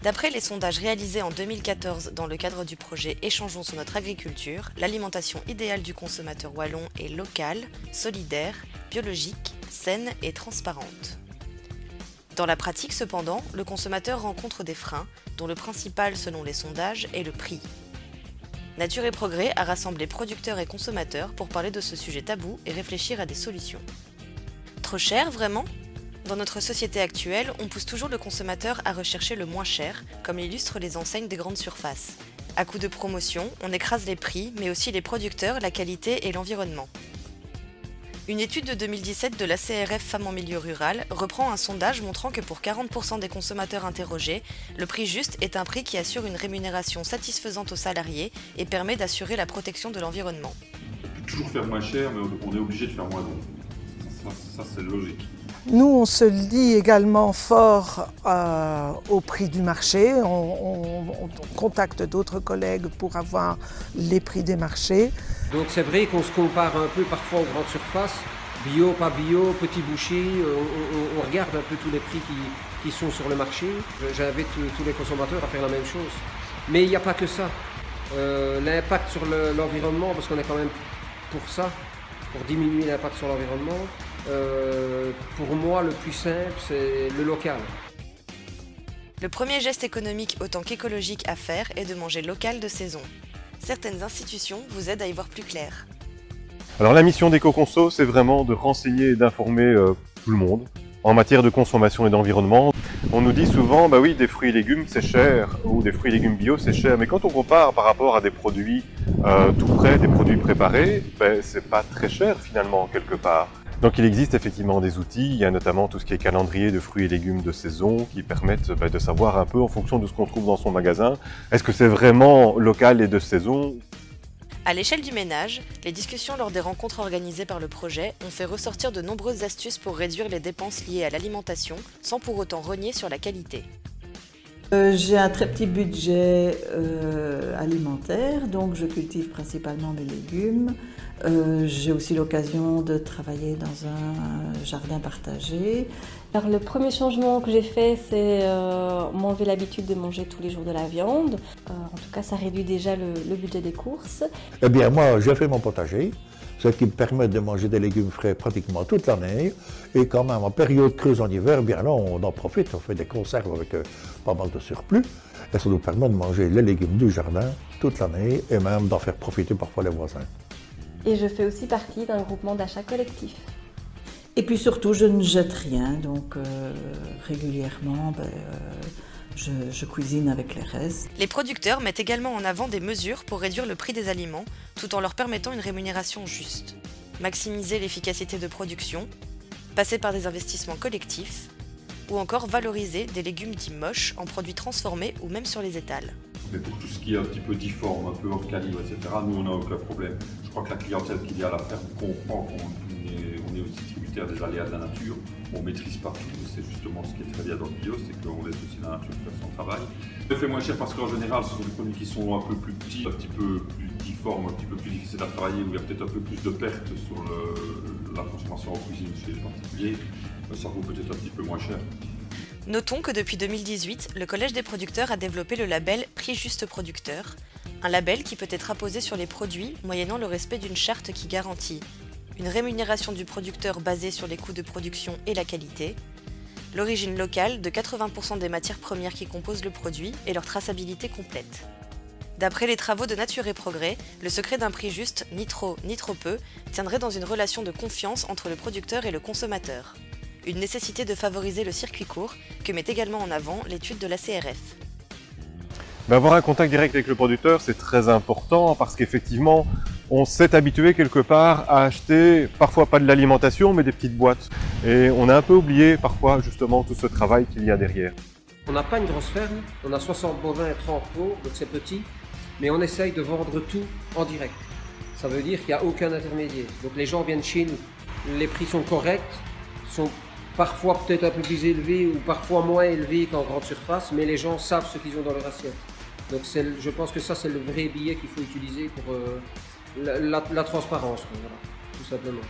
D'après les sondages réalisés en 2014 dans le cadre du projet Échangeons sur notre agriculture, l'alimentation idéale du consommateur wallon est locale, solidaire, biologique, saine et transparente. Dans la pratique cependant, le consommateur rencontre des freins, dont le principal selon les sondages est le prix. Nature et Progrès a rassemblé producteurs et consommateurs pour parler de ce sujet tabou et réfléchir à des solutions. Trop cher vraiment ? Dans notre société actuelle, on pousse toujours le consommateur à rechercher le moins cher, comme l'illustrent les enseignes des grandes surfaces. À coup de promotion, on écrase les prix, mais aussi les producteurs, la qualité et l'environnement. Une étude de 2017 de l'ACRF Femmes en milieu rural reprend un sondage montrant que pour 40% des consommateurs interrogés, le prix juste est un prix qui assure une rémunération satisfaisante aux salariés et permet d'assurer la protection de l'environnement. On peut toujours faire moins cher, mais on est obligé de faire moins. Ça c'est logique. Nous, on se lie également fort au prix du marché. On contacte d'autres collègues pour avoir les prix des marchés. Donc c'est vrai qu'on se compare un peu parfois aux grandes surfaces, bio, pas bio, petit boucher, on regarde un peu tous les prix qui sont sur le marché. J'invite tous les consommateurs à faire la même chose. Mais il n'y a pas que ça. L'impact sur l'environnement, parce qu'on est quand même pour ça, pour diminuer l'impact sur l'environnement. Pour moi, le plus simple, c'est le local. Le premier geste économique autant qu'écologique à faire est de manger local de saison. Certaines institutions vous aident à y voir plus clair. Alors la mission d'EcoConso, c'est vraiment de renseigner et d'informer tout le monde en matière de consommation et d'environnement. On nous dit souvent, bah oui, des fruits et légumes c'est cher, ou des fruits et légumes bio c'est cher, mais quand on compare par rapport à des produits tout prêts, des produits préparés, ben, c'est pas très cher finalement quelque part. Donc il existe effectivement des outils, il y a notamment tout ce qui est calendrier de fruits et légumes de saison qui permettent de savoir un peu en fonction de ce qu'on trouve dans son magasin, est-ce que c'est vraiment local et de saison ? À l'échelle du ménage, les discussions lors des rencontres organisées par le projet ont fait ressortir de nombreuses astuces pour réduire les dépenses liées à l'alimentation sans pour autant rogner sur la qualité. J'ai un très petit budget alimentaire, donc je cultive principalement mes légumes. J'ai aussi l'occasion de travailler dans un jardin partagé. Alors, le premier changement que j'ai fait, c'est m'enlever l'habitude de manger tous les jours de la viande. En tout cas, ça réduit déjà le budget des courses. Eh bien, moi, je fais mon potager, ce qui me permet de manger des légumes frais pratiquement toute l'année. Et quand même, en période creuse en hiver, bien là, on en profite, on fait des conserves avec pas mal de surplus. Et ça nous permet de manger les légumes du jardin toute l'année et même d'en faire profiter parfois les voisins. Et je fais aussi partie d'un groupement d'achat collectif. Et puis surtout, je ne jette rien, donc régulièrement, je cuisine avec les restes. Les producteurs mettent également en avant des mesures pour réduire le prix des aliments, tout en leur permettant une rémunération juste. Maximiser l'efficacité de production, passer par des investissements collectifs, ou encore valoriser des légumes dits moches en produits transformés ou même sur les étals. Mais pour tout ce qui est un petit peu difforme, un peu hors calibre, etc., nous on n'a aucun problème. Je crois que la clientèle qu'il y a à la ferme comprend qu'on est aussi tributaire des aléas de la nature, on maîtrise pas tout. C'est justement ce qui est très bien dans le bio, c'est qu'on laisse aussi la nature faire son travail. Je fais moins cher parce qu'en général ce sont des produits qui sont un peu plus petits, un petit peu plus difformes, un petit peu plus difficiles à travailler, où il y a peut-être un peu plus de pertes sur la consommation en cuisine chez les particuliers. Ça vaut peut-être un petit peu moins cher. Notons que depuis 2018, le Collège des producteurs a développé le label Prix Juste Producteur, un label qui peut être apposé sur les produits moyennant le respect d'une charte qui garantit une rémunération du producteur basée sur les coûts de production et la qualité, l'origine locale de 80% des matières premières qui composent le produit et leur traçabilité complète. D'après les travaux de Nature et Progrès, le secret d'un prix juste, ni trop ni trop peu, tiendrait dans une relation de confiance entre le producteur et le consommateur. Une nécessité de favoriser le circuit court que met également en avant l'étude de l'ACRF. Avoir un contact direct avec le producteur, c'est très important parce qu'effectivement, on s'est habitué quelque part à acheter, parfois pas de l'alimentation, mais des petites boîtes. Et on a un peu oublié parfois justement tout ce travail qu'il y a derrière. On n'a pas une grosse ferme, on a 60 bovins et 30 veaux, donc c'est petit, mais on essaye de vendre tout en direct. Ça veut dire qu'il n'y a aucun intermédiaire. Donc les gens viennent chez nous, les prix sont corrects, sont parfois peut-être un peu plus élevés ou parfois moins élevés qu'en grande surface, mais les gens savent ce qu'ils ont dans leur assiette. Donc je pense que ça c'est le vrai billet qu'il faut utiliser pour la transparence, voilà, tout simplement.